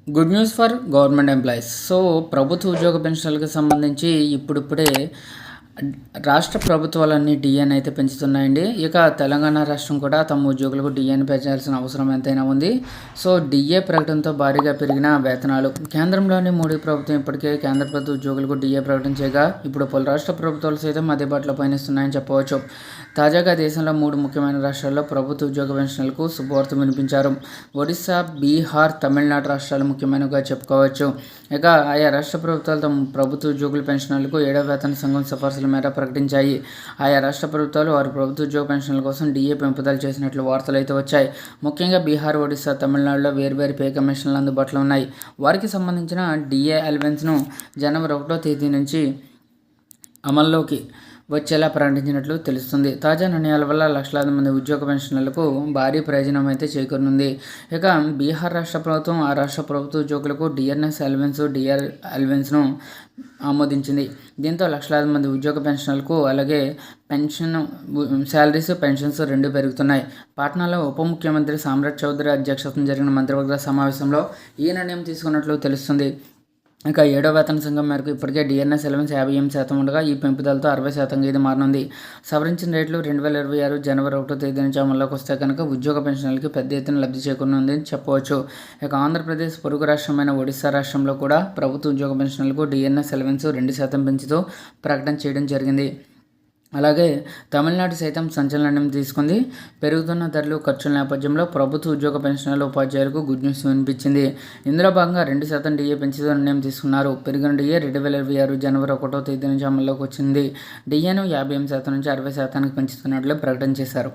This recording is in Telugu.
Good news for government employees. So ప్రభుత్వ ఉద్యోగ పెన్షన్లకు సంబంధించి ఇప్పుడిప్పుడే రాష్ట్ర ప్రభుత్వాలన్నీ డిఏని అయితే పెంచుతున్నాయండి. ఇక తెలంగాణ రాష్ట్రం కూడా తమ ఉద్యోగులకు డిఏని పెంచాల్సిన అవసరం ఎంతైనా ఉంది. సో డిఏ ప్రకటనతో భారీగా పెరిగిన వేతనాలు. కేంద్రంలోని మోడీ ప్రభుత్వం ఇప్పటికే కేంద్ర ప్రభుత్వ ఉద్యోగులకు డిఏ ప్రకటన చేయగా ఇప్పుడు పలు రాష్ట్ర ప్రభుత్వాలు సైతం అదే బాటలో పయనిస్తున్నాయని చెప్పవచ్చు. తాజాగా దేశంలో 3 ముఖ్యమైన రాష్ట్రాల్లో ప్రభుత్వ ఉద్యోగ పెన్షన్లకు శుభవార్త వినిపించారు. ఒడిశా, బీహార్, తమిళనాడు రాష్ట్రాలు ముఖ్యమైనవిగా చెప్పుకోవచ్చు. ఇక ఆయా రాష్ట్ర ప్రభుత్వాలు తమ ప్రభుత్వ ఉద్యోగుల పెన్షన్లకు 7వ వేతన సంఘం సిఫార్సుల మేర ప్రకటించాయి. ఆయా రాష్ట్ర ప్రభుత్వాలు వారి ప్రభుత్వ ఉద్యోగ పెన్షన్ల కోసం డిఏ పెంపుదల చేసినట్లు వార్తలు అయితే వచ్చాయి. ముఖ్యంగా బీహార్, ఒడిశా, తమిళనాడులో వేర్వేరు పే కమిషన్లు అందుబాటులో ఉన్నాయి. వారికి సంబంధించిన డిఏ అలవెన్స్ను జనవరి 1వ తేదీ నుంచి అమల్లోకి వచ్చేలా ప్రకటించినట్లు తెలుస్తుంది. తాజా నిర్ణయాల వల్ల లక్షలాది మంది ఉద్యోగ పెన్షనర్లకు భారీ ప్రయోజనం అయితే చేకూరనుంది. ఇక బీహార్ రాష్ట్ర ప్రభుత్వం ఆ రాష్ట్ర ప్రభుత్వ ఉద్యోగులకు డిఆర్ఎస్ డిఆర్ అలవెన్స్ను ఆమోదించింది. దీంతో లక్షలాది మంది ఉద్యోగ పెన్షనర్లకు అలాగే పెన్షన్ శాలరీస్, పెన్షన్స్ 2 పెరుగుతున్నాయి. పాట్నాలో ఉప ముఖ్యమంత్రి సామ్రాట్ చౌదరి అధ్యక్షతన జరిగిన మంత్రివర్గ సమావేశంలో ఈ నిర్ణయం తీసుకున్నట్లు తెలుస్తుంది. ఇక 7వ వేతన సంఘం మేరకు ఇప్పటికే డిఎన్ఎస్ అలవెన్స్ 58% ఉండగా ఈ పెంపుదలతో 60% ఇది మారనుంది. సవరించిన రేట్లు 2026 జనవరి 1వ తేదీ నుంచి అమల్లోకి వస్తే కనుక ఉద్యోగ పెన్షన్లకి పెద్ద ఎత్తున లబ్ధి చేకూరనుంది అని చెప్పవచ్చు. ఇక ఆంధ్రప్రదేశ్ పొరుగు రాష్ట్రమైన ఒడిశా రాష్ట్రంలో కూడా ప్రభుత్వ ఉద్యోగ పెన్షన్లకు డిఎన్ఎస్ అలవెన్స్ 2% పెంచుతూ ప్రకటన చేయడం జరిగింది. అలాగే తమిళనాడు సైతం సంచలన నిర్ణయం తీసుకుంది. పెరుగుతున్న ధరలు, ఖర్చుల నేపథ్యంలో ప్రభుత్వ ఉద్యోగ పెన్షనర్ల ఉపాధ్యాయులకు గుడ్ న్యూస్ వినిపించింది. ఇందులో భాగంగా 2% డిఏ పెంచుతూ నిర్ణయం తీసుకున్నారు. పెరిగిన డిఏ 2026 జనవరి 1వ తేదీ నుంచి అమల్లోకి వచ్చింది. డిఏను 58% నుంచి 60%కి పెంచుతున్నట్లు ప్రకటన చేశారు.